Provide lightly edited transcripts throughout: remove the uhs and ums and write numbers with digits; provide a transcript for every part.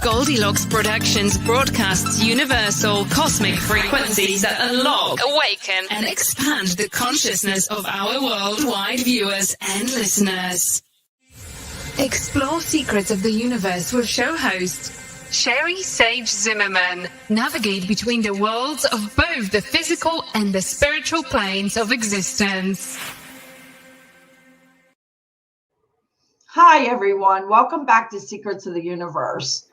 Goldylocks Productions broadcasts universal cosmic frequencies that unlock, awaken, and expand the consciousness of our worldwide viewers and listeners. Explore secrets of the universe with show host Sherri Sage Zimmerman. Navigate between the worlds of both the physical and the spiritual planes of existence. Hi, everyone. Welcome back to Secrets of the Universe.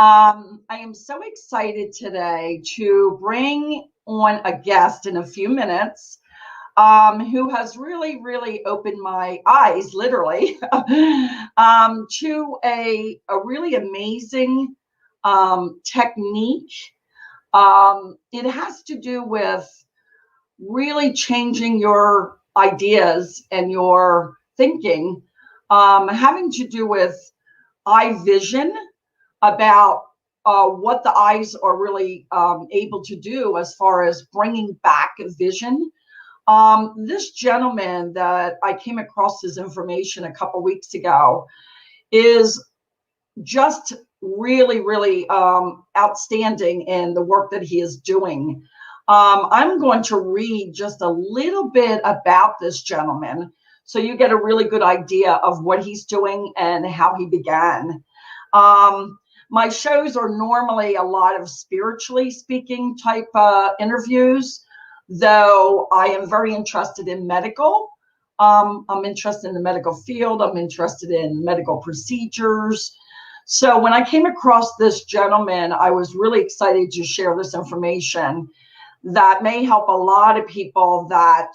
I am so excited today to bring on a guest in a few minutes who has really opened my eyes, literally, to a really amazing technique. It has to do with really changing your ideas and your thinking, having to do with eye vision, about what the eyes are really able to do as far as bringing back vision. This gentleman that I came across his information a couple weeks ago is just really outstanding in the work that he is doing. I'm going to read just a little bit about this gentleman so you get a really good idea of what he's doing and how he began. My shows are normally a lot of spiritually speaking type interviews, though I am very interested in medical. I'm interested in the medical field. I'm interested in medical procedures. So when I came across this gentleman, I was really excited to share this information that may help a lot of people that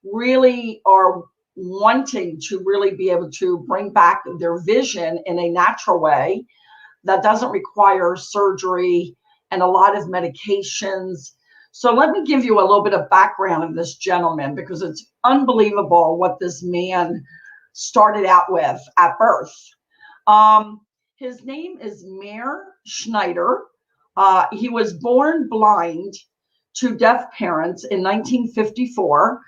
really are wanting to really be able to bring back their vision in a natural way that doesn't require surgery and a lot of medications. So let me give you a little bit of background of this gentleman, because it's unbelievable what this man started out with at birth. His name is Meir Schneider. He was born blind to deaf parents in 1954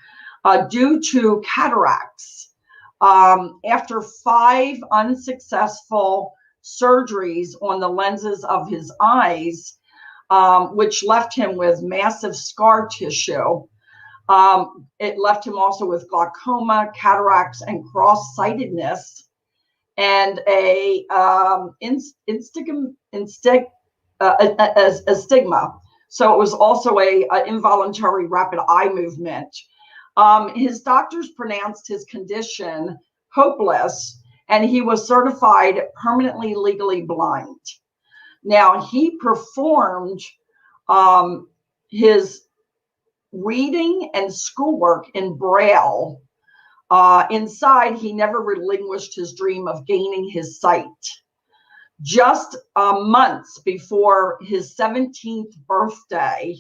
due to cataracts. After 5 unsuccessful surgeries on the lenses of his eyes, which left him with massive scar tissue. It left him also with glaucoma, cataracts, and cross-sightedness, and a stigma. So it was also a involuntary rapid eye movement. His doctors pronounced his condition hopeless, and he was certified permanently legally blind. Now, he performed his reading and schoolwork in Braille. Inside, he never relinquished his dream of gaining his sight. Just months before his 17th birthday,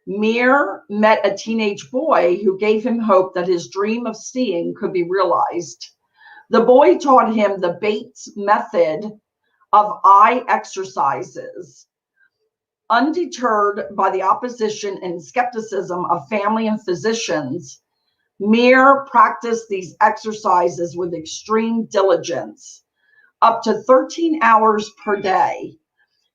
Meir met a teenage boy who gave him hope that his dream of seeing could be realized. The boy taught him the Bates method of eye exercises. Undeterred by the opposition and skepticism of family and physicians, Meir practiced these exercises with extreme diligence, up to 13 hours per day.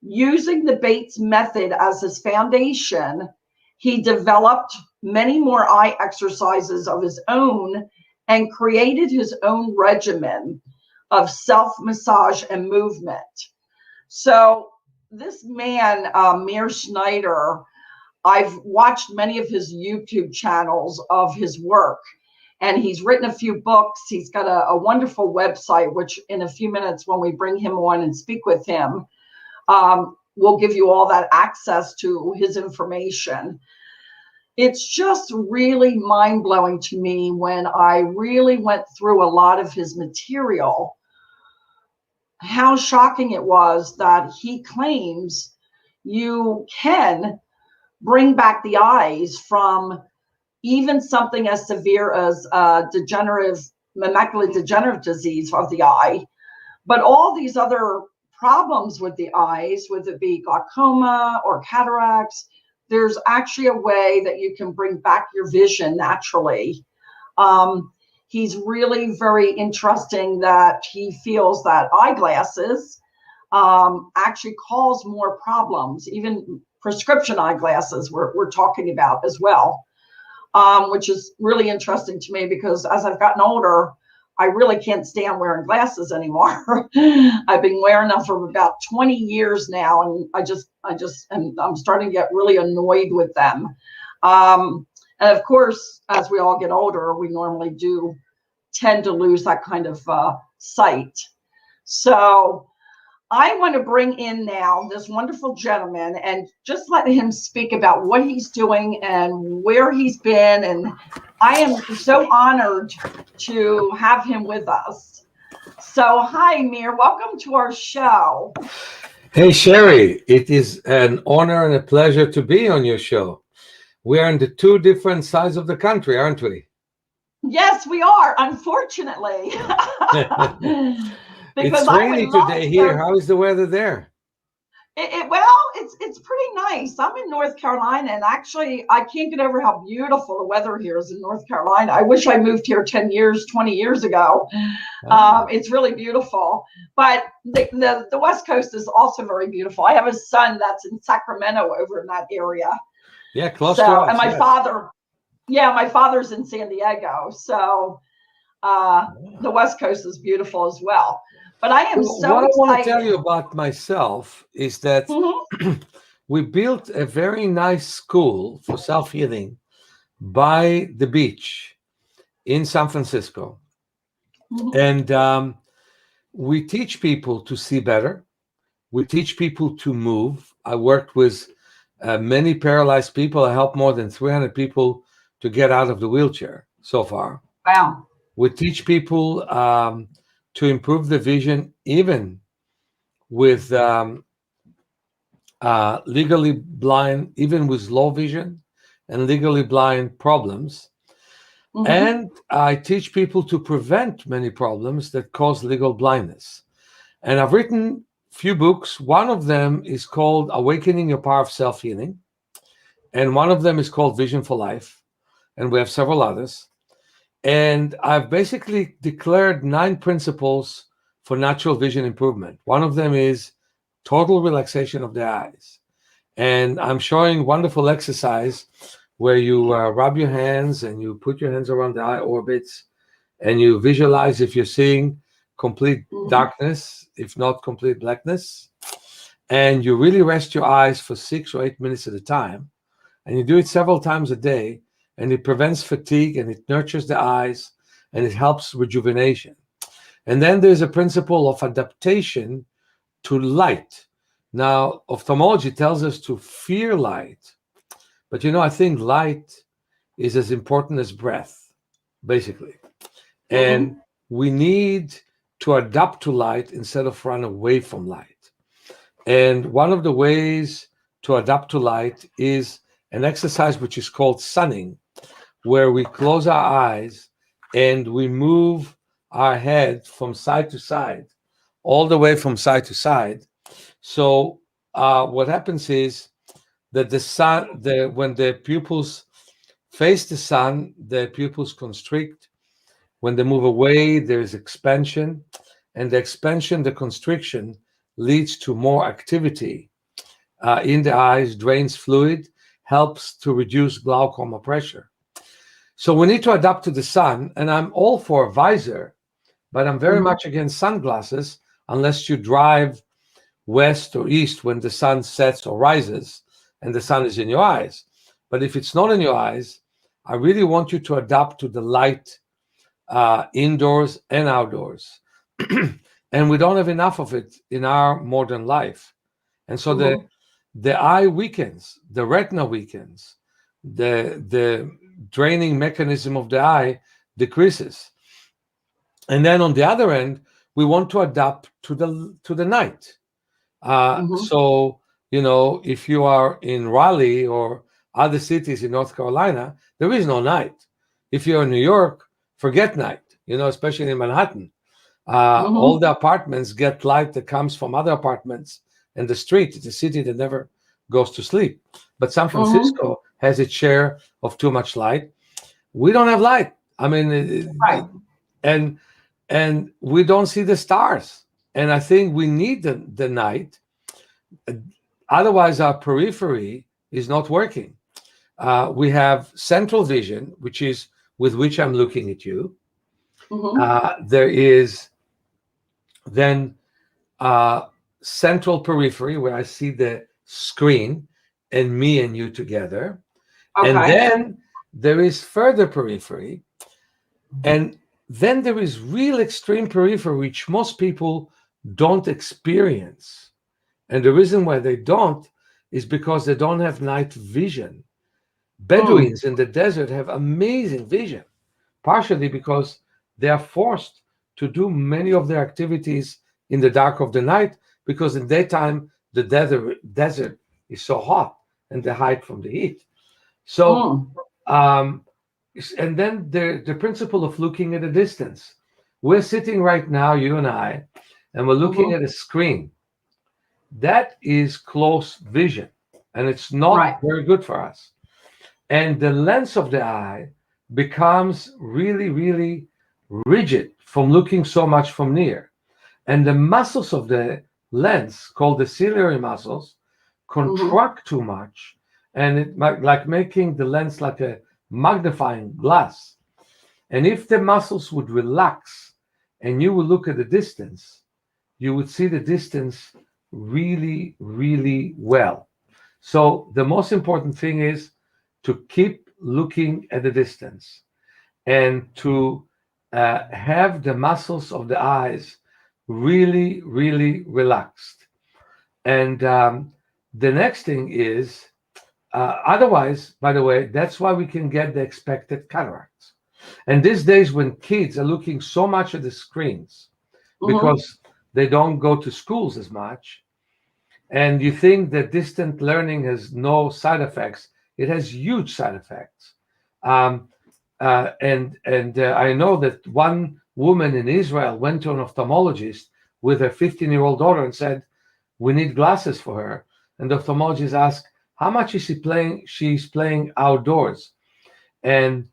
Using the Bates method as his foundation, he developed many more eye exercises of his own and created his own regimen of self-massage and movement. So this man, Meir Schneider, I've watched many of his YouTube channels of his work, and he's written a few books. He's got a wonderful website, which in a few minutes when we bring him on and speak with him, we'll give you all that access to his information. It's just really mind-blowing to me when I really went through a lot of his material, how shocking it was that he claims you can bring back the eyes from even something as severe as macular degenerative disease of the eye, but all these other problems with the eyes, whether it be glaucoma or cataracts, there's actually a way that you can bring back your vision naturally. He's really very interesting that he feels that eyeglasses actually cause more problems. Even prescription eyeglasses we're talking about as well, which is really interesting to me because as I've gotten older, I really can't stand wearing glasses anymore. I've been wearing them for about 20 years now, and I'm starting to get really annoyed with them. And of course, as we all get older, we normally do tend to lose that kind of sight. So I want to bring in now this wonderful gentleman and just let him speak about what he's doing and where he's been. And I am so honored to have him with us. So, hi, Meir. Welcome to our show. Hey, Sherri. It is an honor and a pleasure to be on your show. We are in the two different sides of the country, aren't we? Yes, we are, unfortunately. It's rainy today here. How is the weather there? It's pretty nice. I'm in North Carolina, and actually, I can't get over how beautiful the weather here is in North Carolina. I wish I moved here 10 years, 20 years ago. It's really beautiful. But the West Coast is also very beautiful. I have a son that's in Sacramento over in that area. Yeah, close to us. And my father's in San Diego. So the West Coast is beautiful as well. But I am so what excited. I want to tell you about myself is that we built a very nice school for self-healing by the beach in San Francisco. And we teach people to see better. We teach people to move. I worked with many paralyzed people. I helped more than 300 people to get out of the wheelchair so far. Wow. We teach people to improve the vision, even with legally blind, even with low vision and legally blind problems. And I teach people to prevent many problems that cause legal blindness. And I've written a few books. One of them is called Awakening Your Power of Self-Healing. And one of them is called Vision for Life. And we have several others. And I've basically declared 9 principles for natural vision improvement. One of them is total relaxation of the eyes. And I'm showing wonderful exercise where you rub your hands and you put your hands around the eye orbits and you visualize if you're seeing complete darkness, if not complete blackness. And you really rest your eyes for 6 or 8 minutes at a time. And you do it several times a day. And it prevents fatigue, and it nurtures the eyes, and it helps rejuvenation. And then there's a principle of adaptation to light. Now, ophthalmology tells us to fear light. But, I think light is as important as breath, basically. And we need to adapt to light instead of run away from light. And one of the ways to adapt to light is an exercise which is called sunning, where we close our eyes and we move our head from side to side, all the way from side to side. So what happens is that the sun, when the pupils face the sun, the pupils constrict. When they move away, there is expansion. And the expansion, the constriction, leads to more activity in the eyes, drains fluid, helps to reduce glaucoma pressure. So we need to adapt to the sun, and I'm all for a visor, but I'm very much against sunglasses unless you drive west or east when the sun sets or rises and the sun is in your eyes. But if it's not in your eyes, I really want you to adapt to the light indoors and outdoors. And we don't have enough of it in our modern life. And so the eye weakens, the retina weakens, the draining mechanism of the eye decreases. And then on the other end, we want to adapt to the night. So, if you are in Raleigh or other cities in North Carolina, there is no night. If you're in New York, forget night, especially in Manhattan. All the apartments get light that comes from other apartments, and the street is a city that never goes to sleep. But San Francisco has its share of too much light. We don't have light. I mean, and we don't see the stars. And I think we need the night. Otherwise, our periphery is not working. We have central vision, which is with which I'm looking at you. There is then central periphery, where I see the screen and me and you together. Okay. And then there is further periphery. And then there is real extreme periphery, which most people don't experience. And the reason why they don't is because they don't have night vision. Bedouins in the desert have amazing vision, partially because they are forced to do many of their activities in the dark of the night, because in daytime the desert is so hot and they hide from the heat. So, and then the principle of looking at a distance. We're sitting right now, you and I, and we're looking at a screen. That is close vision, and it's not very good for us. And the lens of the eye becomes really, really rigid from looking so much from near. And the muscles of the lens, called the ciliary muscles, contract too much, and it like making the lens like a magnifying glass. And if the muscles would relax and you would look at the distance, you would see the distance really, really well. So the most important thing is to keep looking at the distance and to have the muscles of the eyes really, really relaxed. And the next thing is, otherwise, by the way, that's why we can get the expected cataracts. And these days when kids are looking so much at the screens because they don't go to schools as much, and you think that distant learning has no side effects, it has huge side effects. And I know that one woman in Israel went to an ophthalmologist with her 15-year-old daughter and said, we need glasses for her. And the ophthalmologist asked, how much is she playing? She's playing outdoors. And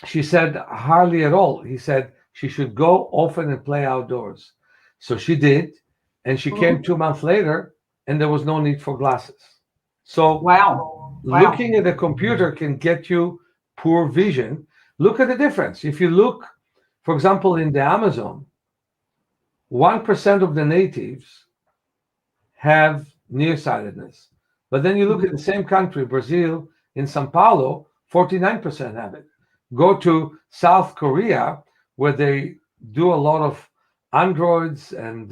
she said, hardly at all. He said she should go often and play outdoors. So she did. And she came 2 months later, and there was no need for glasses. So looking at a computer can get you poor vision. Look at the difference. If you look, for example, in the Amazon, 1% of the natives have nearsightedness. But then you look at the same country, Brazil, in Sao Paulo, 49% have it. Go to South Korea, where they do a lot of Androids and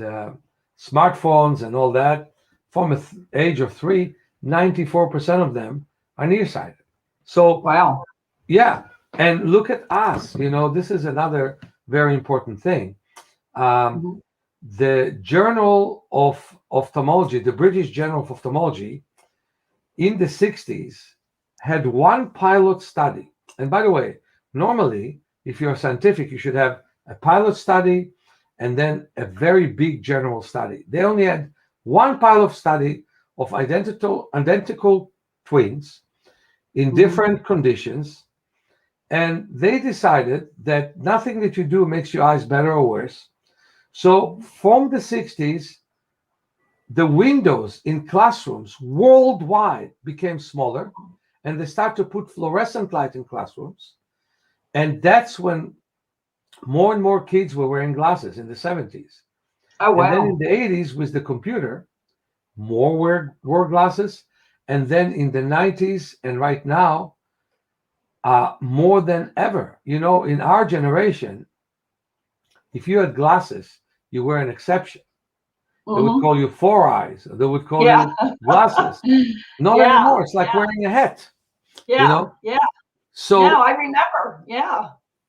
smartphones and all that. From the age of 3, 94% of them are nearsighted. So, yeah. And look at us. You know, this is another very important thing. The Journal of Ophthalmology, the British Journal of Ophthalmology, in the 60s had one pilot study. And by the way, normally, if you're scientific, you should have a pilot study and then a very big general study. They only had one pilot study of identical twins in different conditions. And they decided that nothing that you do makes your eyes better or worse. So from the 60s, the windows in classrooms worldwide became smaller, and they started to put fluorescent light in classrooms. And that's when more and more kids were wearing glasses in the 70s. And then in the 80s, with the computer, more wore glasses. And then in the 90s and right now, more than ever. You know, in our generation, if you had glasses, you were an exception. They would call you four eyes. They would call you glasses. Not anymore. It's like wearing a hat. You know? So I remember.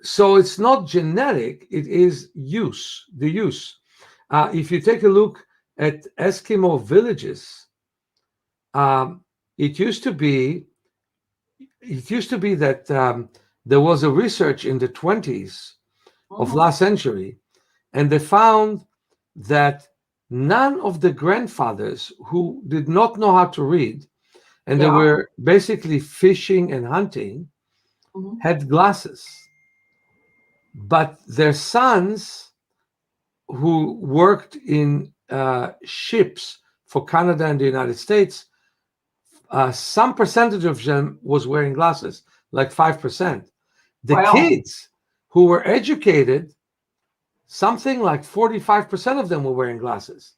So it's not genetic. It is use. The use. If you take a look at Eskimo villages, it used to be that there was a research in the 20s of last century, and they found that none of the grandfathers who did not know how to read, and they were basically fishing and hunting, had glasses. But their sons who worked in ships for Canada and the United States, some percentage of them was wearing glasses, like 5%. The Wow. kids who were educated, something like 45% of them were wearing glasses.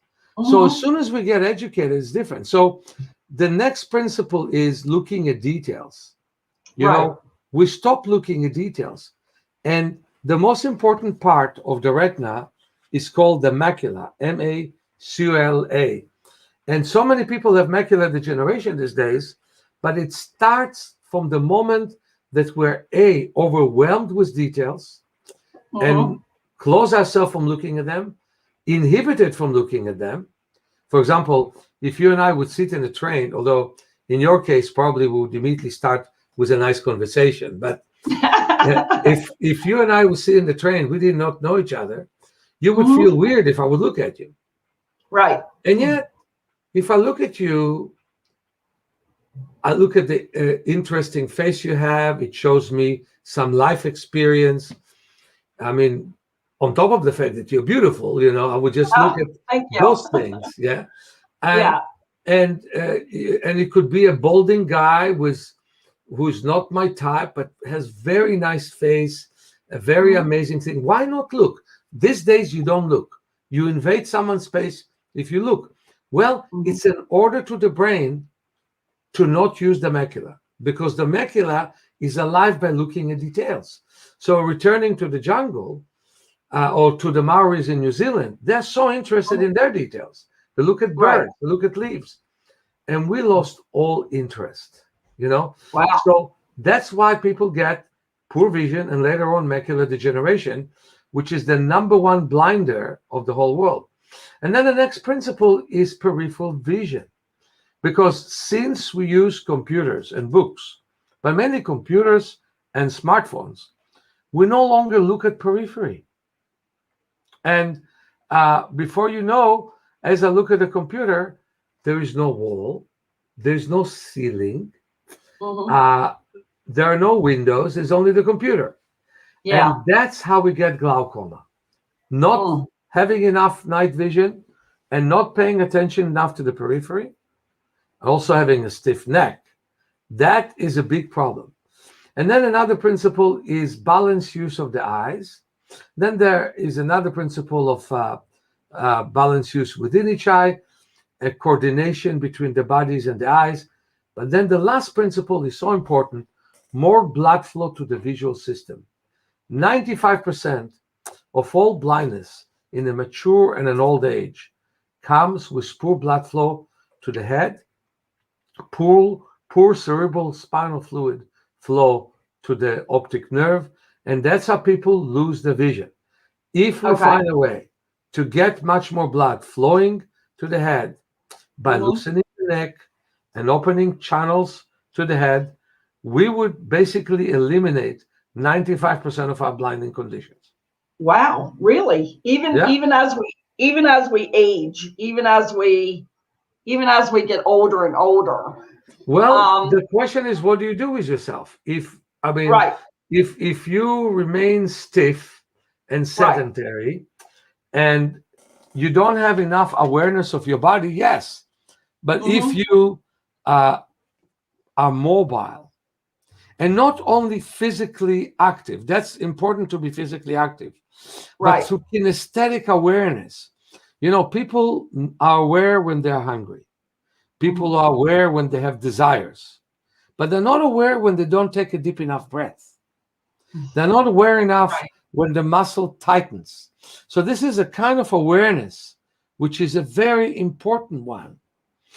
So as soon as we get educated, it's different. So the next principle is looking at details. You know, we stop looking at details. And the most important part of the retina is called the macula, macula. And so many people have macular degeneration these days, but it starts from the moment that we're overwhelmed with details and close ourselves from looking at them, inhibited from looking at them. For example, if you and I would sit in a train, although in your case, probably we would immediately start with a nice conversation. But if you and I would sit in the train, we did not know each other, you would feel weird if I would look at you. Right. And yet, if I look at you, I look at the interesting face you have. It shows me some life experience. I mean, on top of the fact that you're beautiful, you know, I would just look at those things. Yeah. And it could be a balding guy who's not my type, but has very nice face, a very amazing thing. Why not look? These days, you don't look. You invade someone's space if you look. Well, it's an order to the brain to not use the macula, because the macula is alive by looking at details. So returning to the jungle or to the Maoris in New Zealand, they're so interested in their details. They look at birds, they look at leaves. And we lost all interest, you know? Wow. So that's why people get poor vision and later on macular degeneration, which is the #1 blinder of the whole world. And then the next principle is peripheral vision. Because since we use computers and books, but mainly computers and smartphones, we no longer look at periphery. And before you know, as I look at the computer, there is no wall, there's no ceiling, there are no windows, there's only the computer. Yeah. And that's how we get glaucoma. Not having enough night vision and not paying attention enough to the periphery, also having a stiff neck. That is a big problem. And then another principle is balanced use of the eyes. Then there is another principle of balanced use within each eye, a coordination between the bodies and the eyes. But then the last principle is so important, more blood flow to the visual system. 95% of all blindness in a mature and an old age comes with poor blood flow to the head, poor cerebral spinal fluid flow to the optic nerve, and that's how people lose the vision. If we find a way to get much more blood flowing to the head by loosening the neck and opening channels to the head, we would basically eliminate 95% of our blinding conditions. Wow, really? Even as we age, even as we get older and older. Well, the question is, what do you do with yourself? If you remain stiff and sedentary and you don't have enough awareness of your body, yes. But if you are mobile and not only physically active, that's important to be physically active, but through kinesthetic awareness. You know, people are aware when they're hungry. People are aware when they have desires, but they're not aware when they don't take a deep enough breath. They're not aware enough when the muscle tightens. So this is a kind of awareness, which is a very important one.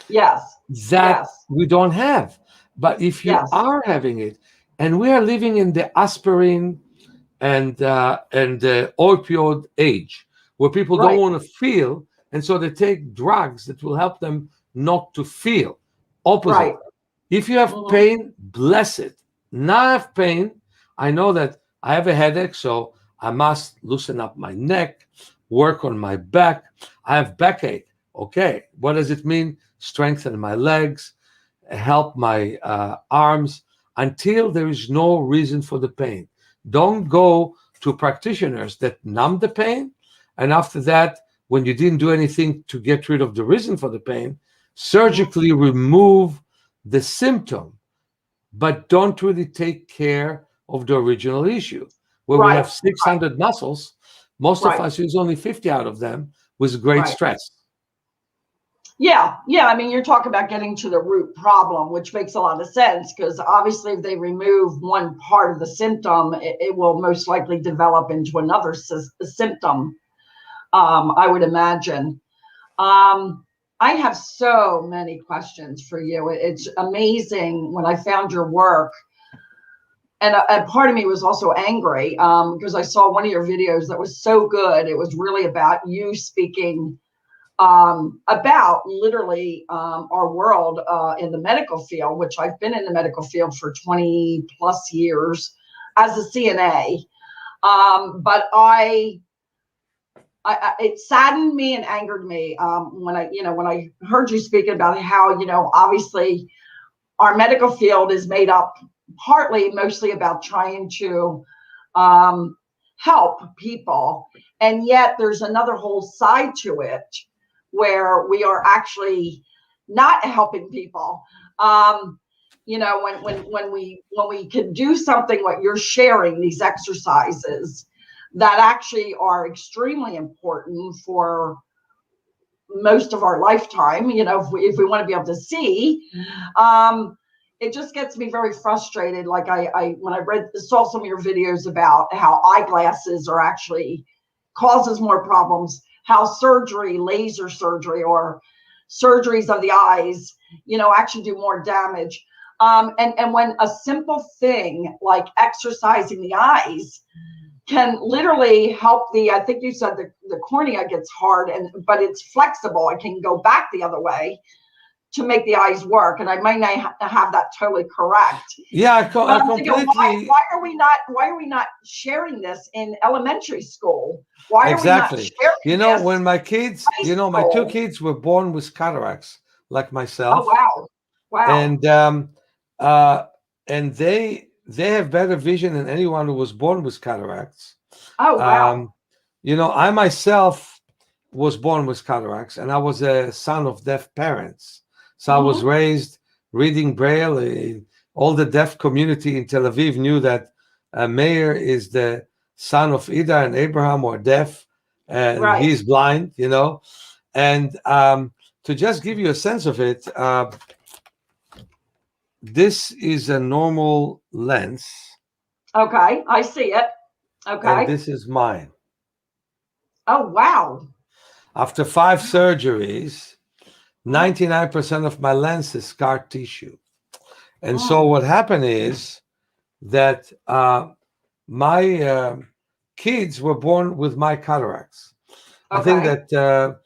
Yes. That we don't have. But if you are having it, and we are living in the aspirin and the opioid age, where people don't want to feel, and so they take drugs that will help them not to feel. Opposite. If you have pain, bless it. Now I have pain, I know that I have a headache, so I must loosen up my neck, work on my back. I have backache. Okay, what does it mean? Strengthen my legs, help my arms until there is no reason for the pain. Don't go to practitioners that numb the pain And after that, when you didn't do anything to get rid of the reason for the pain, surgically remove the symptom, but don't really take care of the original issue. Where we have 600 muscles, most of us use only 50 out of them with great stress. Yeah. I mean, you're talking about getting to the root problem, which makes a lot of sense, because obviously if they remove one part of the symptom, it will most likely develop into another symptom, I would imagine. I have so many questions for you. It's amazing when I found your work. And a part of me was also angry because I saw one of your videos that was so good. It was really about you speaking about literally our world in the medical field, which I've been in the medical field for 20 plus years as a CNA. But it saddened me and angered me when I heard you speaking about how, obviously our medical field is made up mostly about trying to help people. And yet there's another whole side to it where we are actually not helping people. When we can do something, what you're sharing, these exercises that actually are extremely important for most of our lifetime, if we want to be able to see, it just gets me very frustrated. Like when I saw some of your videos about how eyeglasses are actually causes more problems, how surgery, laser surgery or surgeries of the eyes, actually do more damage. And when a simple thing like exercising the eyes can literally help I think you said the cornea gets hard, but it's flexible. It can go back the other way to make the eyes work. And I might not have that totally correct. Yeah, I completely. Why are we not sharing this in elementary school? Why are we not sharing this? When my kids, my two kids were born with cataracts, like myself. Oh, wow. And they have better vision than anyone who was born with cataracts. Oh, wow. I myself was born with cataracts, and I was a son of deaf parents. So I was raised reading Braille. All the deaf community in Tel Aviv knew that Meir is the son of Ida and Abraham, who are deaf, and he's blind, And to just give you a sense of it, this is a normal lens. Okay, I see it. Okay. And this is mine. Oh, wow. After 5 surgeries, 99% of my lens is scar tissue. And so what happened is that my kids were born with my cataracts. Okay. I think that,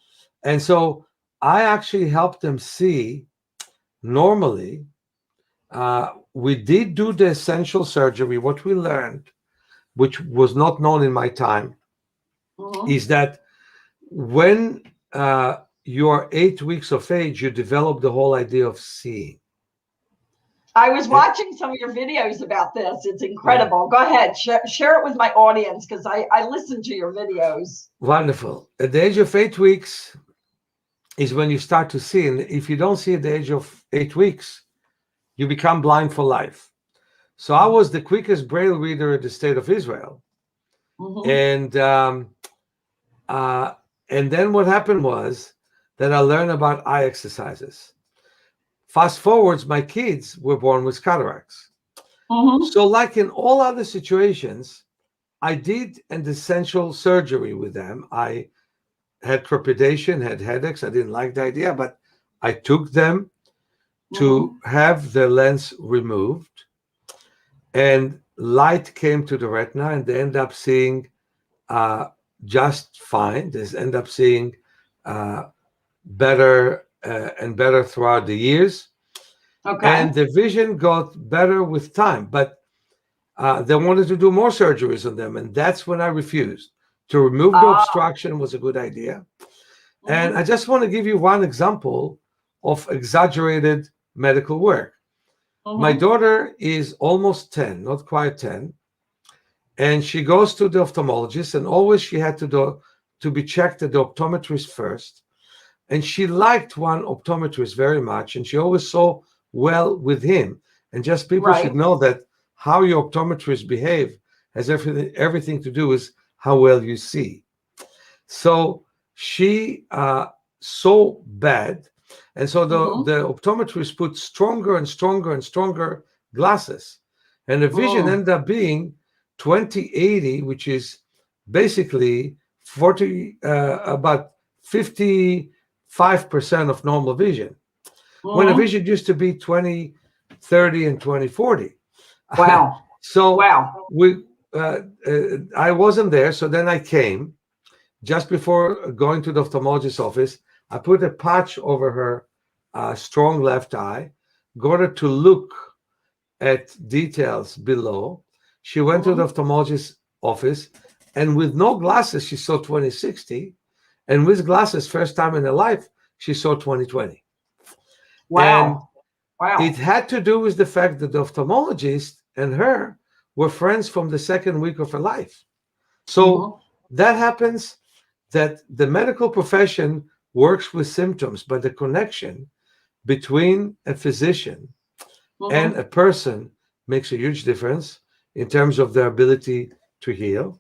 and so I actually helped them see normally. We did do the essential surgery. What we learned, which was not known in my time, is that when you're 8 weeks of age, you develop the whole idea of seeing. I was watching some of your videos about this. It's incredible. Go ahead. Share it with my audience, because I listen to your videos. Wonderful. At the age of 8 weeks is when you start to see. And if you don't see at the age of 8 weeks, you become blind for life. So I was the quickest Braille reader in the state of Israel. And then what happened was that I learned about eye exercises. Fast forwards, my kids were born with cataracts. So like in all other situations, I did an essential surgery with them. I had trepidation, had headaches. I didn't like the idea, but I took them to have the lens removed, and light came to the retina, and they end up seeing just fine. They end up seeing better and better throughout the years. Okay. And the vision got better with time, but they wanted to do more surgeries on them, and that's when I refused. To remove the obstruction was a good idea. And I just want to give you one example of exaggerated medical work. My daughter is almost 10, not quite 10, and she goes to the ophthalmologist, and always she had to to be checked at the optometrist first. And she liked one optometrist very much, and she always saw well with him. And just people should know that how your optometrist behave has everything to do with how well you see. So she saw bad, and so the optometrist put stronger and stronger and stronger glasses, and the vision ended up being 20/80, which is basically about 55% of normal vision, when the vision used to be 20/30 and 20/40. Wow. I wasn't there, so then I came. Just before going to the ophthalmologist's office, I put a patch over her strong left eye, got her to look at details below. She went to the ophthalmologist's office, and with no glasses, she saw 20/60. And with glasses, first time in her life, she saw 20/20. Wow. And it had to do with the fact that the ophthalmologist and her were friends from the second week of her life. So that happens, that the medical profession works with symptoms, but the connection between a physician and a person makes a huge difference in terms of their ability to heal.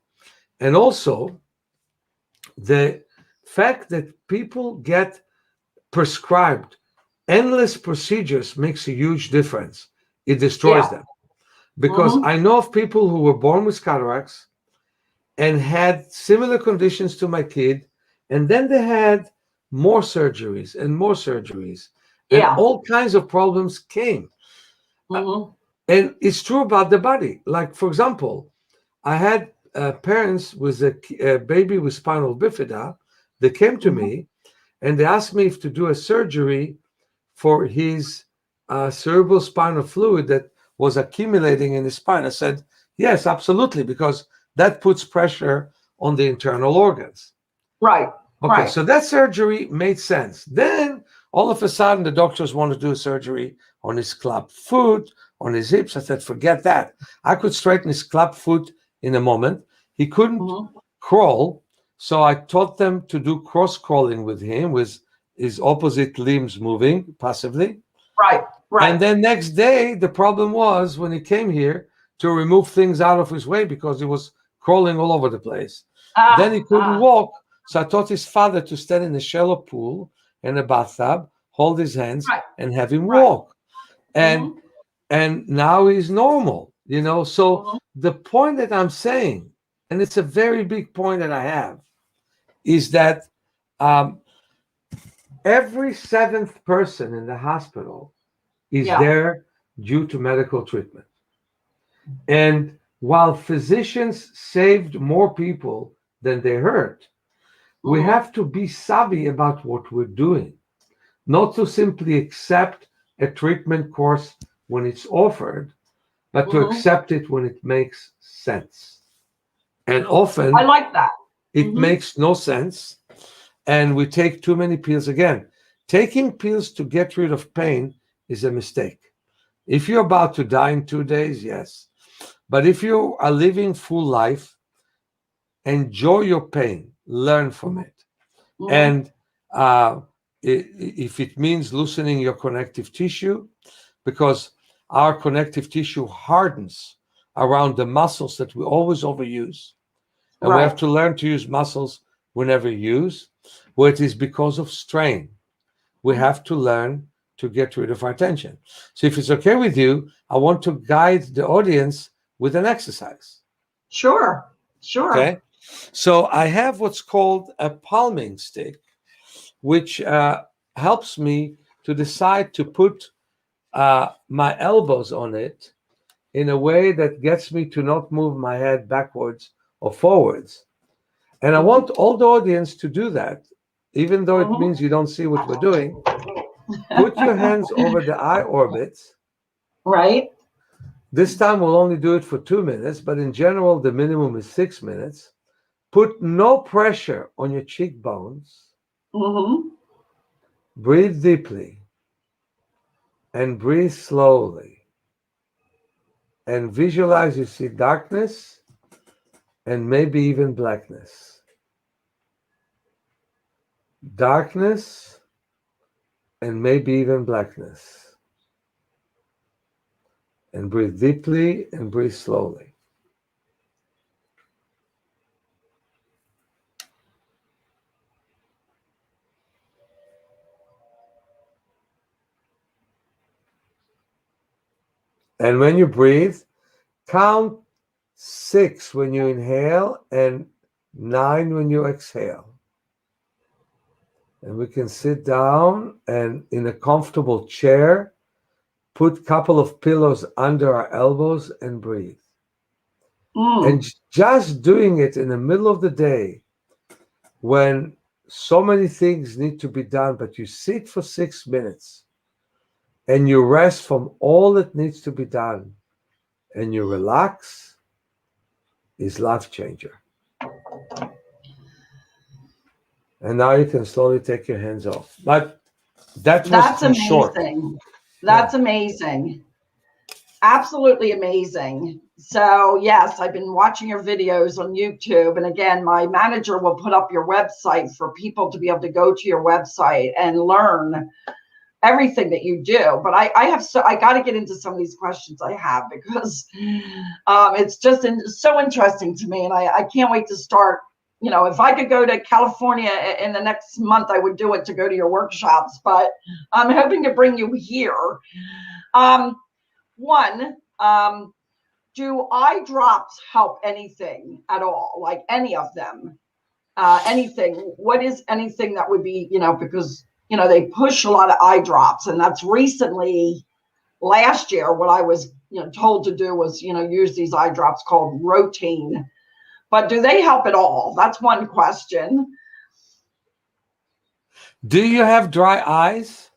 And also the fact that people get prescribed endless procedures makes a huge difference. It destroys them. Because I know of people who were born with cataracts and had similar conditions to my kid, and then they had more surgeries and more surgeries, and all kinds of problems came. And it's true about the body. Like, for example, I had parents with a baby with spinal bifida. They came to me and they asked me if to do a surgery for his cerebral spinal fluid that was accumulating in his spine. I said, yes, absolutely, because that puts pressure on the internal organs. Right. Okay, so that surgery made sense. Then all of a sudden, the doctors want to do a surgery on his club foot, on his hips. I said, forget that. I could straighten his club foot in a moment. He couldn't crawl, so I taught them to do cross crawling with him, with his opposite limbs moving passively. Right. And then next day, the problem was when he came here to remove things out of his way because he was crawling all over the place. Then he couldn't walk. So I taught his father to stand in a shallow pool in a bathtub, hold his hands, and have him walk. And now he's normal, you know. So the point that I'm saying, and it's a very big point that I have, is that every seventh person in the hospital is there due to medical treatment. And while physicians saved more people than they hurt, we have to be savvy about what we're doing, not to simply accept a treatment course when it's offered, but to accept it when it makes sense. And often I like that. It makes no sense, and we take too many pills. Again, taking pills to get rid of pain is a mistake. If you're about to die in 2 days, yes. But if you are living full life, enjoy your pain, learn from it. And if it means loosening your connective tissue, because our connective tissue hardens around the muscles that we always overuse, and we have to learn to use muscles we never use, where it is because of strain. We have to learn to get rid of our tension. So if it's okay with you, I want to guide the audience with an exercise. Sure. Okay. So I have what's called a palming stick, which helps me to decide to put my elbows on it in a way that gets me to not move my head backwards or forwards. And I want all the audience to do that, even though it means you don't see what we're doing. Put your hands over the eye orbits. Right. This time we'll only do it for 2 minutes, but in general, the minimum is 6 minutes. Put no pressure on your cheekbones. Breathe deeply and breathe slowly. And visualize you see darkness and maybe even blackness. darkness, and maybe even blackness. And breathe deeply and breathe slowly. And when you breathe, count 6 when you inhale and 9 when you exhale. And we can sit down and in a comfortable chair, put a couple of pillows under our elbows and breathe. And just doing it in the middle of the day when so many things need to be done, but you sit for 6 minutes and you rest from all that needs to be done and you relax, is life changer. And now you can slowly take your hands off. But that's amazing. short. That's amazing. Absolutely amazing. So yes, I've been watching your videos on YouTube. And again, my manager will put up your website for people to be able to go to your website and learn everything that you do. But I got to get into some of these questions I have because it's just so interesting to me. And I can't wait to start. You know, if I could go to California in the next month, I would do it to go to your workshops, but I'm hoping to bring you here. Do eye drops help anything at all? Like any of them? Anything? What is anything that would be, because, they push a lot of eye drops, and that's recently last year what I was, told to do was, use these eye drops called Routine. But do they help at all? That's one question. Do you have dry eyes?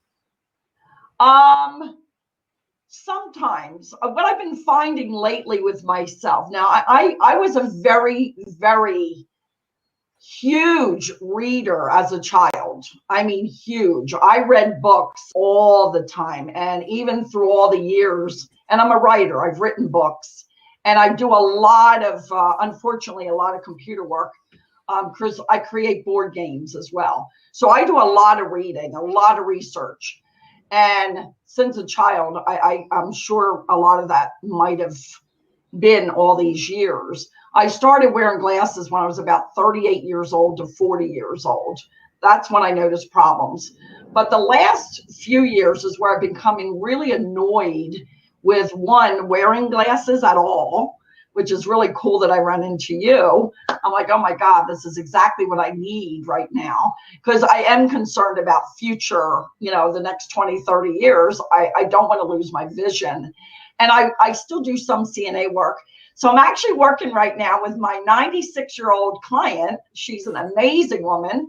Sometimes. What I've been finding lately with myself. Now, I was a very, very huge reader as a child. I mean, huge. I read books all the time, and even through all the years. And I'm a writer. I've written books. And I do a lot of, unfortunately, a lot of computer work because I create board games as well. So I do a lot of reading, a lot of research. And since a child, I'm sure a lot of that might have been all these years. I started wearing glasses when I was about 38 years old to 40 years old. That's when I noticed problems. But the last few years is where I've been becoming really annoyed with wearing glasses at all, which is really cool that I run into you. I'm like, oh my God, this is exactly what I need right now. Because I am concerned about future, the next 20, 30 years. I don't want to lose my vision. And I still do some CNA work. So I'm actually working right now with my 96-year-old client. She's an amazing woman.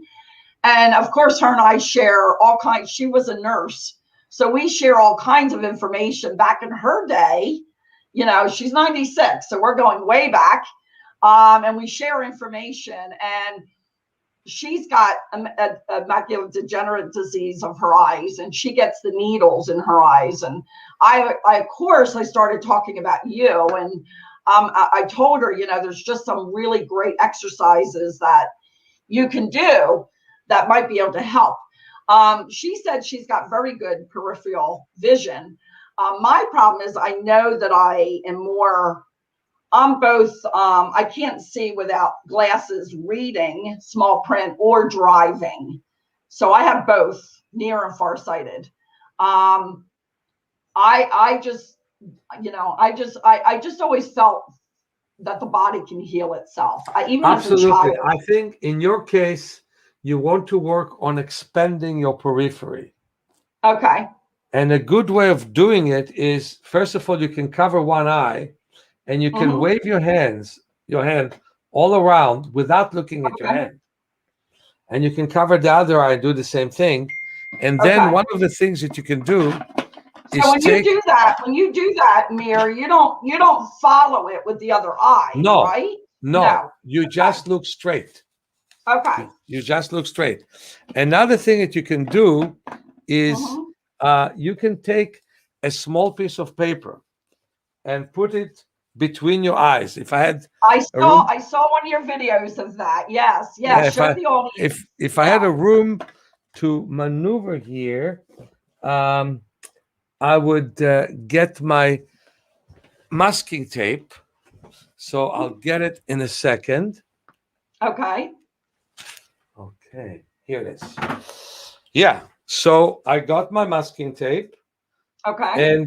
And of course, her and I share all kinds. She was a nurse. So we share all kinds of information. Back in her day, she's 96, so we're going way back, and we share information. And she's got a macular degenerative disease of her eyes, and she gets the needles in her eyes. And I of course, I started talking about you, and I told her, there's just some really great exercises that you can do that might be able to help. She said she's got very good peripheral vision. My problem is I know that I am more, I'm both, I can't see without glasses reading small print or driving. So I have both, near and farsighted. I just always felt that the body can heal itself. Even Absolutely. as a child. I think in your case, you want to work on expanding your periphery. Okay. And a good way of doing it is, first of all, you can cover one eye and you can wave your hand all around without looking at your hand. And you can cover the other eye and do the same thing. And then one of the things that you can do is when you do that, Meir, you don't follow it with the other eye, right? No. You just look straight. Okay. You just look straight. Another thing that you can do is you can take a small piece of paper and put it between your eyes. If I had I a room, saw one of your videos of that. Yes, yeah, show the audience. if I had a room to maneuver here, I would get my masking tape. So I'll get it in a second. Okay. Okay, here it is. Yeah, so I got my masking tape, Okay.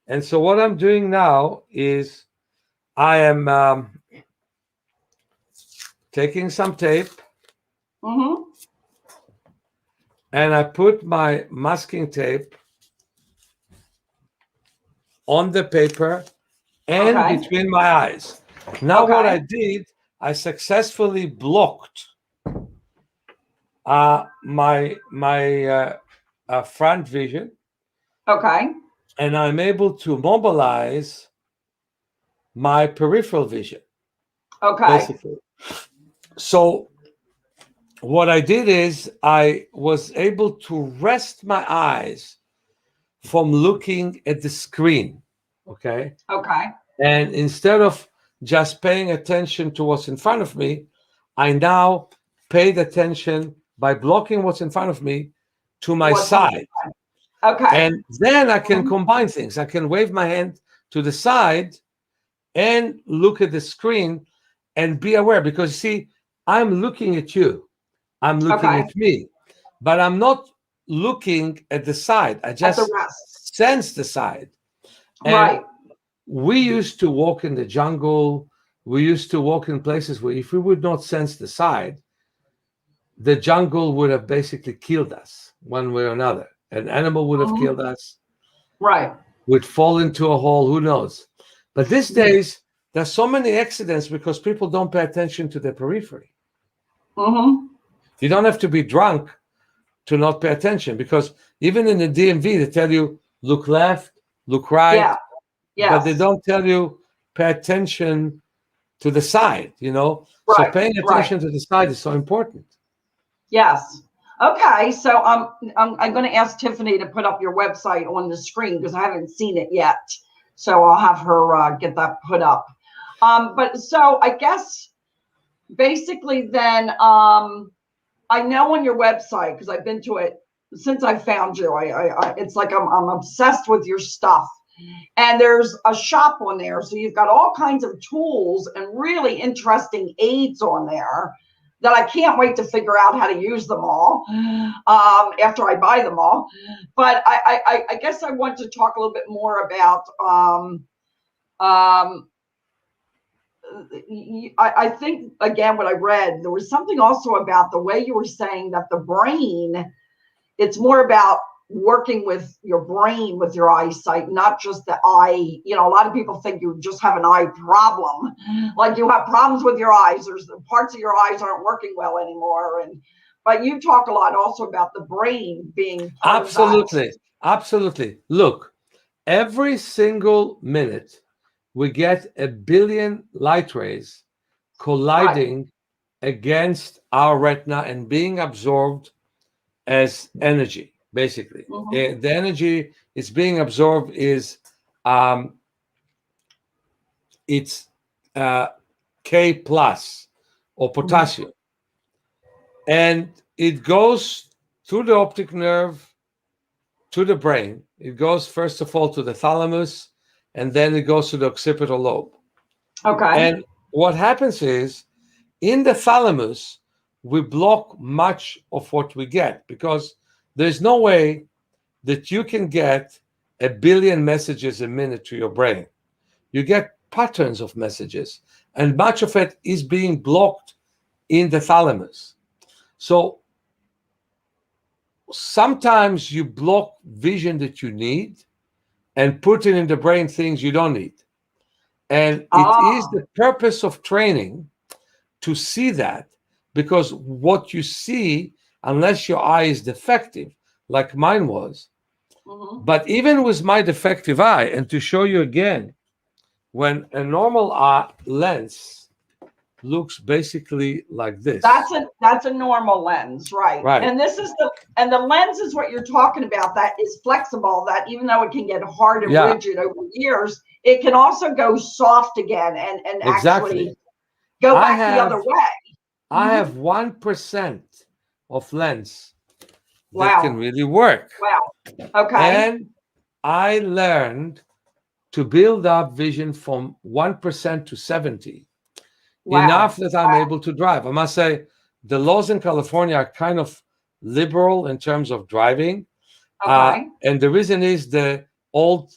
and so what I'm doing now is I am taking some tape, Mm-hmm. and I put my masking tape on the paper and Okay. between my eyes. Now what Okay. I did, I successfully blocked my front vision, Okay. and I'm able to mobilize my peripheral vision, Okay. basically. So what I did is I was able to rest my eyes from looking at the screen, okay? Okay. And instead of just paying attention to what's in front of me, I now paid attention by blocking what's in front of me to my What's on- side. Okay. And then I can Mhm. combine things. I can wave my hand to the side and look at the screen and be aware, because you see, I'm looking at you, I'm looking Okay. at me, but I'm not looking at the side. I At the just rest. sense the side. And Right. we used to walk in the jungle. We used to walk in places where if we would not sense the side, the jungle would have basically killed us one way or another. An animal would have Mhm. killed us, Right. would fall into a hole, who knows. But these Mhm. days, there's so many accidents because people don't pay attention to their periphery. Mm-hmm. You don't have to be drunk to not pay attention, because even in the DMV, they tell you, look left, look right, Yeah. Yes. but they don't tell you, pay attention to the side, So Right. paying Right. attention to the side is so important. Yes. Okay. So I'm going to ask Tiffany to put up your website on the screen because I haven't seen it yet. So I'll have her get that put up. But so I guess basically then I know on your website, because I've been to it since I found you. I it's like I'm obsessed with your stuff. And there's a shop on there, so you've got all kinds of tools and really interesting aids on there that I can't wait to figure out how to use them all after I buy them all. But I guess I want to talk a little bit more about. I think again what I read, there was something also about the way you were saying that the brain, it's more about working with your brain, with your eyesight, not just the eye. A lot of people think you just have an eye problem, like you have problems with your eyes. There's parts of your eyes aren't working well anymore, but you talk a lot also about the brain being part of that. Absolutely. Look, every single minute we get 1 billion light rays colliding against our retina and being absorbed as energy, basically. Mm-hmm. The energy is being absorbed is it's K plus or potassium. And it goes through the optic nerve to the brain. It goes first of all to the thalamus, and then it goes to the occipital lobe. Okay. And what happens is, in the thalamus, we block much of what we get, because there's no way that you can get 1 billion messages a minute to your brain. You get patterns of messages, and much of it is being blocked in the thalamus. So sometimes you block vision that you need and put it in the brain things you don't need. And it is the purpose of training to see that, because what you see, unless your eye is defective, like mine was, but even with my defective eye, and to show you again, when a normal eye lens looks basically like this. That's a normal lens, right? Right. And this is the lens is what you're talking about. That is flexible. That even though it can get hard and rigid over years, it can also go soft again and Exactly. actually go back the other way. I have 1% of lens Wow. that can really work. Wow. Okay. And I learned to build up vision from 1% to 70. Wow. Enough that I'm able to drive. I must say, the laws in California are kind of liberal in terms of driving. Okay. And the reason is the old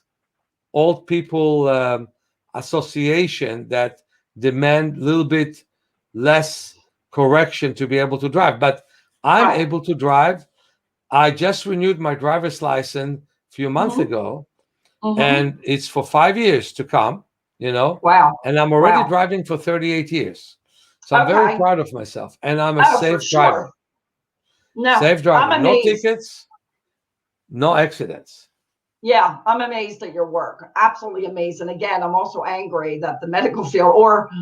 people association that demand a little bit less correction to be able to drive. But I'm able to drive. I just renewed my driver's license a few months ago, and it's for 5 years to come, you know. Wow. And I'm already driving for 38 years. So I'm very proud of myself. And I'm a safe driver. No, safe driver. I'm No amazed. tickets, no accidents. Yeah, I'm amazed at your work. Absolutely amazed. And again, I'm also angry that the medical field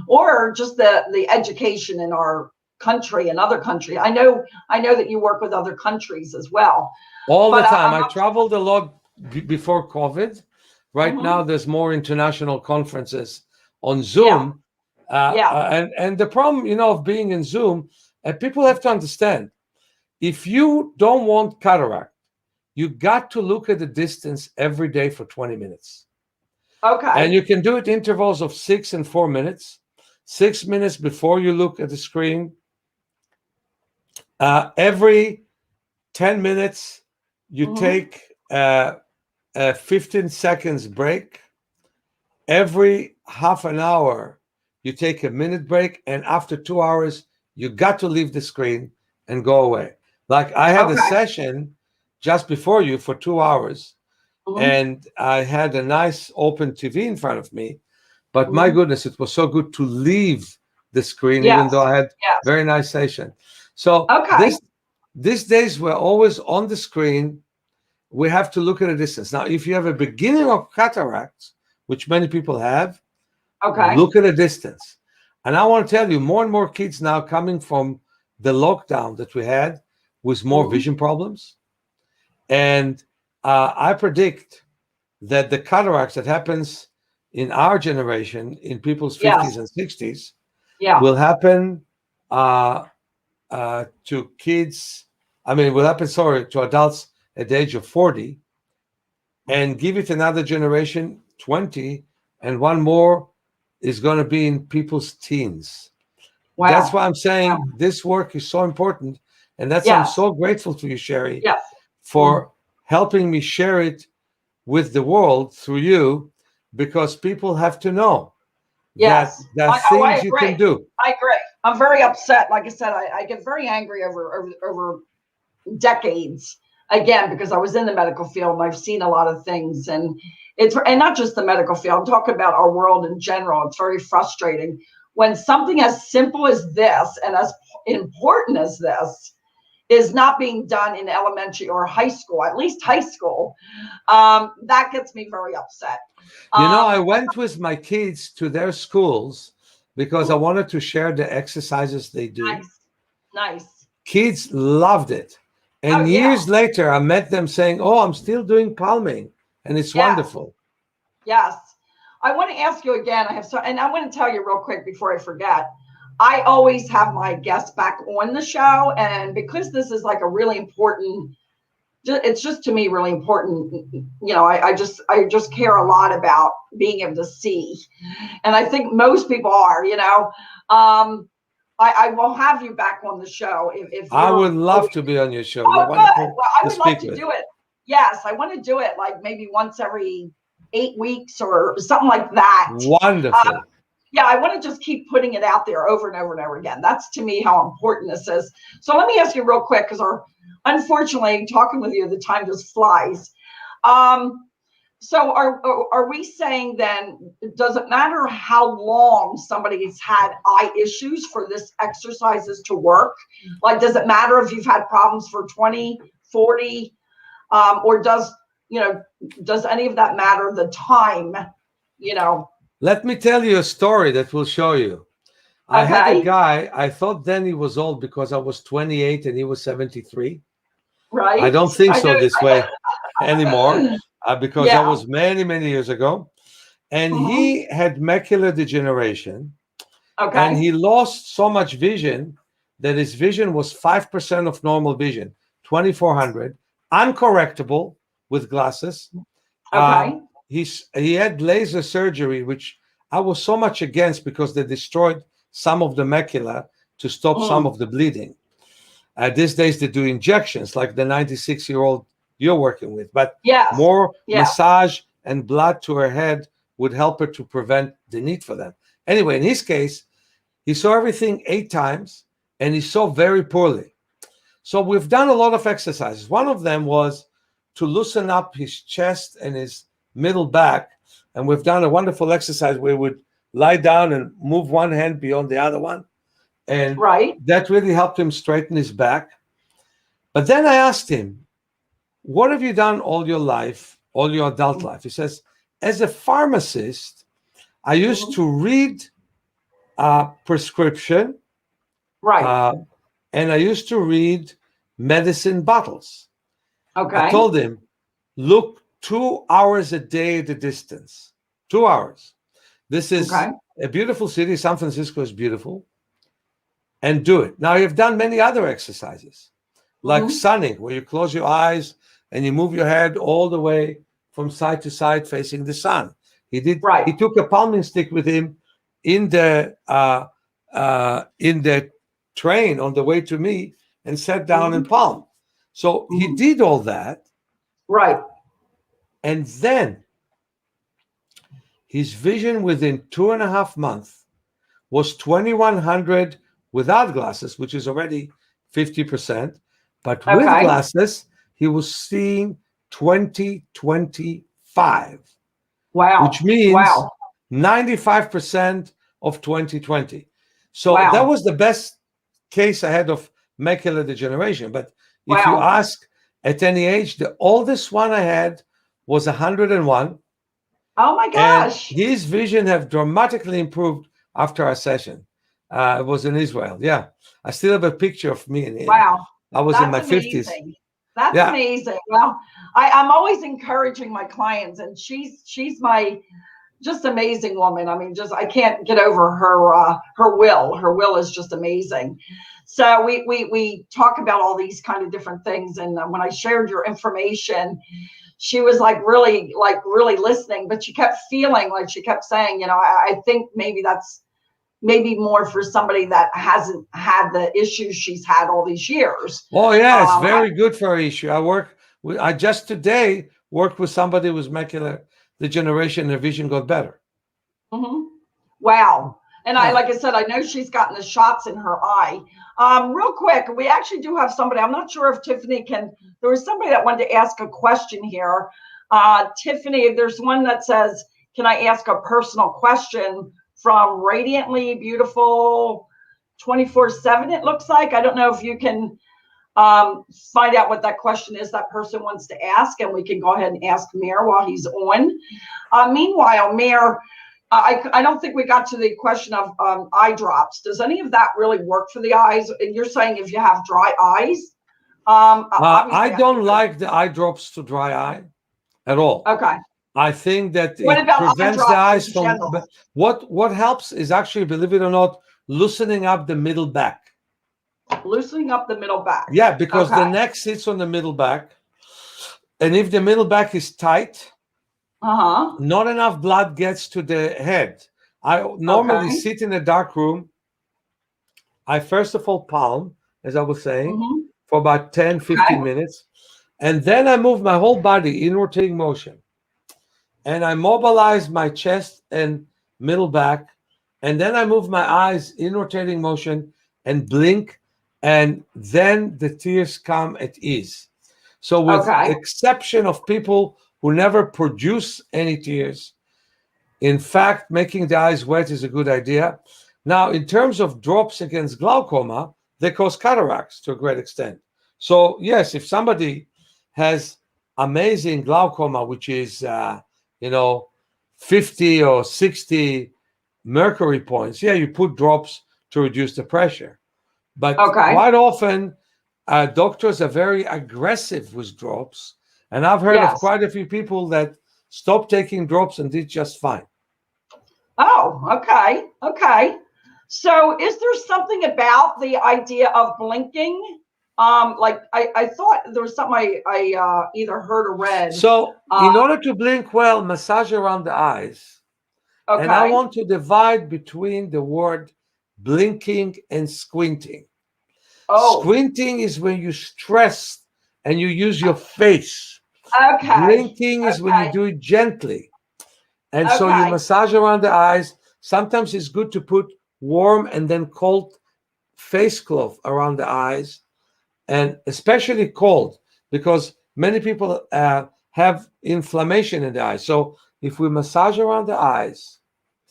or just the education in our country and other countries. I know that you work with other countries as well. All the time. I traveled a lot before COVID. Right now, there's more international conferences on Zoom. And the problem, you know, of being in Zoom, people have to understand, if you don't want cataract, you got to look at the distance every day for 20 minutes. Okay. And you can do it intervals of 6 and 4 minutes. 6 minutes before you look at the screen. Every 10 minutes, you take a 15 seconds break. Every half an hour, you take a minute break. And after 2 hours, you got to leave the screen and go away. Like I had a session just before you for 2 hours, and I had a nice open TV in front of me, but my goodness, it was so good to leave the screen, even though I had very nice session. So these days we're always on the screen. We have to look at a distance. Now, if you have a beginning of cataracts, which many people have, look at a distance. And I want to tell you, more and more kids now coming from the lockdown that we had with more vision problems. And I predict that the cataracts that happens in our generation, in people's 50s and 60s, will happen to kids. I mean, will happen, to adults at the age of 40, and give it another generation, 20, and one more is going to be in people's teens. Wow. That's why I'm saying this work is so important. And that's I'm so grateful to you, Sherri, for helping me share it with the world through you, because people have to know that things you can do. I agree. I'm very upset. Like I said, I get very angry over decades, again, because I was in the medical field and I've seen a lot of things, and not just the medical field. I'm talking about our world in general. It's very frustrating when something as simple as this and as important as this is not being done in elementary or high school, at least high school. That gets me very upset. You know, I went with my kids to their schools because I wanted to share the exercises they do. Nice. Kids loved it. And years later, I met them saying, "Oh, I'm still doing palming, and it's wonderful." Yes. I want to ask you again. And I want to tell you real quick before I forget. I always have my guests back on the show, and because this is like a really important, it's just to me really important. You know, I just care a lot about being able to see, and I think most people are. You know, I will have you back on the show if I would love to be on your show. Oh, good. Well, I would like to do it. Yes, I want to do it like maybe once every 8 weeks or something like that. Wonderful. Yeah, I want to just keep putting it out there over and over and over again. That's to me how important this is. So let me ask you real quick, because unfortunately, talking with you, the time just flies. So are we saying then, does it matter how long somebody's had eye issues for this exercises to work? Like, does it matter if you've had problems for 20, 40, or does any of that matter, the time, you know? Let me tell you a story that will show you. I had a Okay. guy, I thought then he was old because I was 28 and he was 73. I Right. don't think I so know. this way anymore because that Yeah. was many, many years ago. And Hmm. he had macular degeneration and Okay. he lost so much vision that his vision was 5% of normal vision, 2400, uncorrectable with glasses. Okay. He had laser surgery, which I was so much against because they destroyed some of the macula to stop some Mm. of the bleeding. These days they do injections like the 96-year-old you're working with, but Yes. more Yeah. massage and blood to her head would help her to prevent the need for them. Anyway, in his case, he saw everything 8 times and he saw very poorly. So we've done a lot of exercises. One of them was to loosen up his chest and his middle back. And we've done a wonderful exercise where we would lie down and move one hand beyond the other one. And Right. that really helped him straighten his back. But then I asked him, what have you done all your life, all your adult life? He says, as a pharmacist, I used Mhm. to read a prescription Right. and I used to read medicine bottles. I Okay. told him, look 2 hours a day at the distance. 2 hours. This is Okay. a beautiful city. San Francisco is beautiful. And do it. Now, you've done many other exercises, like Hmm. sunning, where you close your eyes and you move your head all the way from side to side facing the sun. Right. He took a palming stick with him in the train on the way to me and sat down and Hmm. palmed. So he Hmm. did all that. Right. And then his vision within 2.5 months was 2100 without glasses, which is already 50%. But with Okay. glasses, he was seeing 2025, which Wow. means Wow. 95% of 2020. So that Wow. was the best case ahead of macular degeneration. But if you Wow. ask at any age, the oldest one I had was 101. Oh my And gosh. his vision have dramatically improved after our session. It was in Israel. Yeah. I still have a picture of me and him. Wow. I was in That's my 50s. amazing. That's Yeah. amazing. Well, I'm always encouraging my clients, and she's my just amazing woman. I mean, just I can't get over her will. Her will is just amazing. So we talk about all these kind of different things, and when I shared your information, she was like really listening, but she kept feeling like she kept saying, I think maybe that's maybe more for somebody that hasn't had the issues she's had all these years. Oh, yeah. It's I, very good for our issue. I just today worked with somebody with macular degeneration and her vision got better. mhm. Wow. And Yeah. like I said, I know she's gotten the shots in her eye. Real quick, we actually do have somebody. I'm not sure if Tiffany can. There was somebody that wanted to ask a question here. Tiffany, there's one that says, "Can I ask a personal question from Radiantly Beautiful 24/7?" It looks like. I don't know if you can find out what that question is that person wants to ask, and we can go ahead and ask Meir while he's on. Meanwhile, Meir, I don't think we got to the question of eye drops. Does any of that really work for the eyes? And you're saying if you have dry eyes, I obviously. don't like the eye drops to dry eye at all. Okay. I think that What it about eye prevents the drops eyes in from. general? What helps is actually, believe it or not, loosening up the middle back. Loosening up the middle back. Yeah, because Okay. the neck sits on the middle back, and if the middle back is tight, Uh-huh. not enough blood gets to the head. I normally Okay. sit in a dark room. I first of all palm, as I was saying, Mm-hmm. for about 10, 15 Okay. minutes, and then I move my whole body in rotating motion. And I mobilize my chest and middle back, and then I move my eyes in rotating motion and blink, and then the tears come at ease. So, with Okay. exception of people who never produce any tears, in fact, making the eyes wet is a good idea. Now, in terms of drops against glaucoma, they cause cataracts to a great extent. So, yes, if somebody has amazing glaucoma, which is 50 or 60 mercury points, yeah, you put drops to reduce the pressure. But Okay. quite often, doctors are very aggressive with drops. And I've heard of Yes. quite a few people that stopped taking drops and did just fine. Oh, okay. Okay. So is there something about the idea of blinking? Like I thought there was something I either heard or read. So in order to blink well, massage around the eyes. Okay. And I want to divide between the word blinking and squinting. Oh. Squinting is when you stress and you use your face. Okay. Blinking is when you do it gently. And so you massage around the eyes. Sometimes it's good to put warm and then cold face cloth around the eyes, and especially cold, because many people have inflammation in the eyes. So if we massage around the eyes,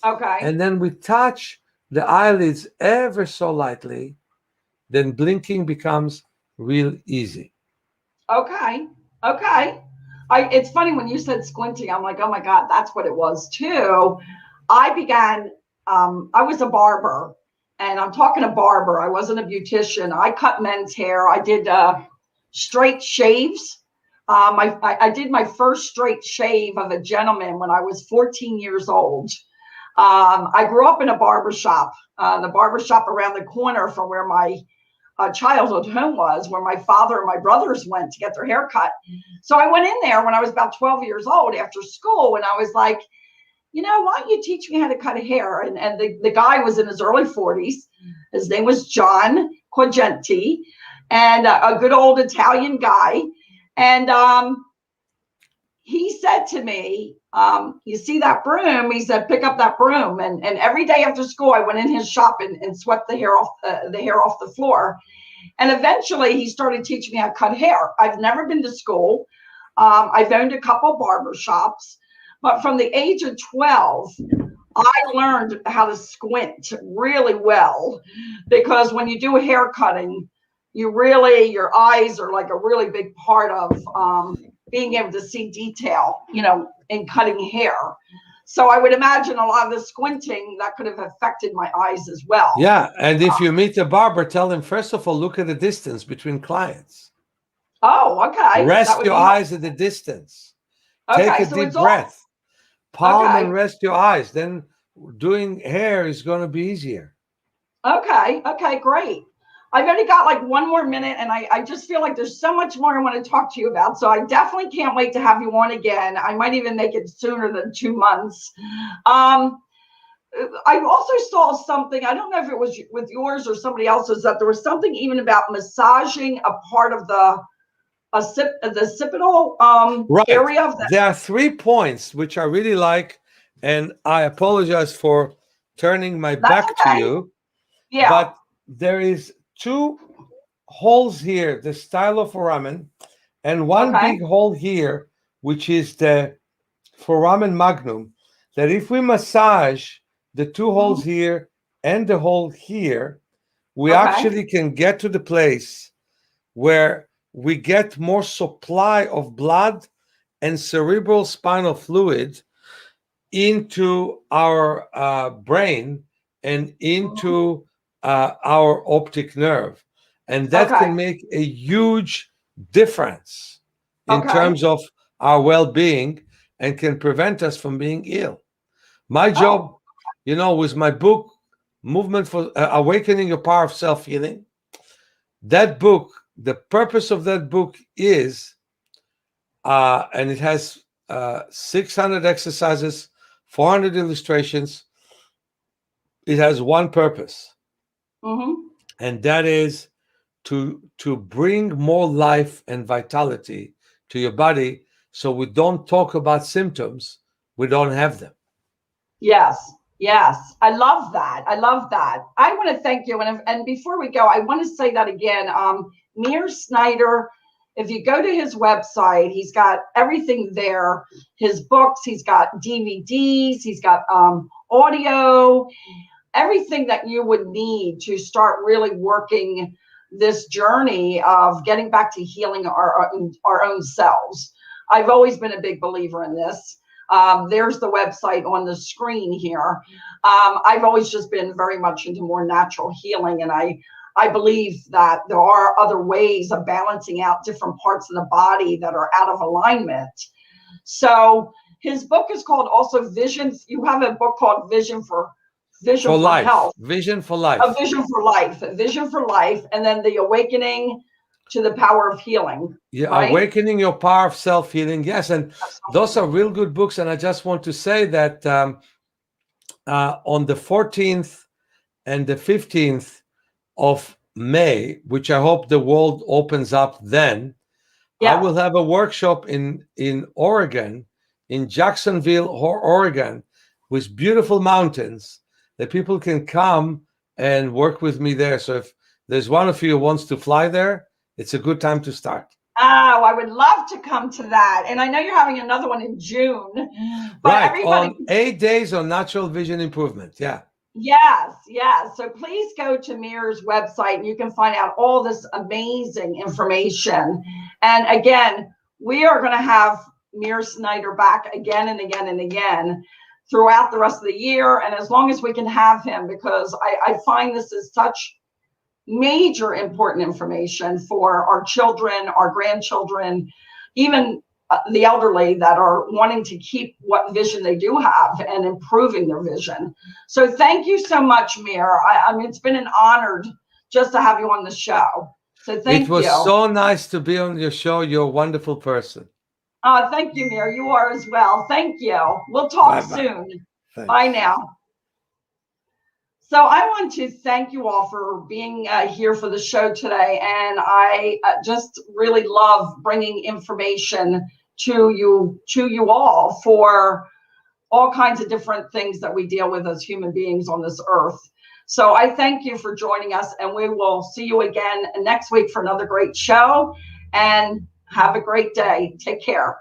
and then we touch the eyelids ever so lightly, then blinking becomes real easy. Okay. Okay. It's funny when you said squinting, I'm like, oh my God, that's what it was too. I was a barber, and I'm talking a barber. I wasn't a beautician. I cut men's hair. I did straight shaves. I did my first straight shave of a gentleman when I was 14 years old. I grew up in a barber shop, the barber shop around the corner from where my childhood home was, where my father and my brothers went to get their hair cut. So I went in there when I was about 12 years old after school, and I was like, why don't you teach me how to cut hair? And the guy was in his early 40s. His name was John Congenital, and a good old Italian guy. And he said to me, you see that broom? He said, pick up that broom. And every day after school, I went in his shop and swept the hair off the floor. And eventually he started teaching me how to cut hair. I've never been to school. I've owned a couple barber shops, but from the age of 12, I learned how to squint really well, because when you do hair cutting, your eyes are like a really big part of being able to see detail, in cutting hair. So I would imagine a lot of the squinting that could have affected my eyes as well. Yeah, and if you meet a barber, tell him, first of all, look at the distance between clients. Oh, okay. Rest your eyes at the distance. Take a deep breath. Palm and rest your eyes. Then doing hair is going to be easier. Okay, great. I've only got like one more minute, and I just feel like there's so much more I want to talk to you about. So I definitely can't wait to have you on again. I might even make it sooner than 2 months. I also saw something, I don't know if it was with yours or somebody else's, that there was something even about massaging a part of the occipital area of that. There are 3 points which I really like, and I apologize for turning my back to you. Yeah. But there is 2 holes here, the styloforamen, and one big hole here, which is the foramen magnum, that if we massage the 2 holes here and the hole here, we actually can get to the place where we get more supply of blood and cerebral spinal fluid into our brain and into our optic nerve. And that can make a huge difference in terms of our well-being and can prevent us from being ill. My job, with my book, Movement for Awakening Your Power of Self-Healing, that book, the purpose of that book is, and it has 600 exercises, 400 illustrations. It has one purpose, and that is to bring more life and vitality to your body, so we don't talk about symptoms, we don't have them. Yes. I love that. I want to thank you. And before we go, I want to say that again. Meir Schneider, if you go to his website, he's got everything there. His books, he's got DVDs, he's got audio, everything that you would need to start really working this journey of getting back to healing our own selves. I've always been a big believer in this. There's the website on the screen here. I've always just been very much into more natural healing, and I believe that there are other ways of balancing out different parts of the body that are out of alignment. So his book is called also Vision. You have a book called Vision for life. Health. Vision for life. A Vision for Life. Vision for Life. And then the Awakening to the Power of Healing. Yeah, right? Awakening Your Power of Self-Healing. Yes, and those are real good books. And I just want to say that on the 14th and the 15th of May, which I hope the world opens up then, I will have a workshop in Oregon, in Jacksonville, Oregon, with beautiful mountains that people can come and work with me there. So if there's one of you who wants to fly there, it's a good time to start. Oh, I would love to come to that. And I know you're having another one in June. But right, on 8 days on natural vision improvement. Yeah. Yes. So please go to Meir's website and you can find out all this amazing information. And again, we are going to have Meir Schneider back again and again and again throughout the rest of the year. And as long as we can have him, because I find this is such major important information for our children, our grandchildren, even the elderly that are wanting to keep what vision they do have and improving their vision. So thank you so much, Meir. I mean, it's been an honor just to have you on the show. So thank you. It was so nice to be on your show. You're a wonderful person. Thank you, Meir. You are as well. Thank you. We'll talk soon. Thanks. Bye now. So I want to thank you all for being here for the show today. And I just really love bringing information to you all for all kinds of different things that we deal with as human beings on this earth. So I thank you for joining us, and we will see you again next week for another great show. And have a great day. Take care.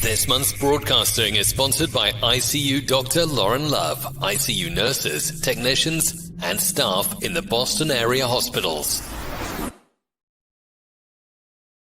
This month's broadcasting is sponsored by ICU Dr. Lauren Love, ICU nurses, technicians, and staff in the Boston area hospitals.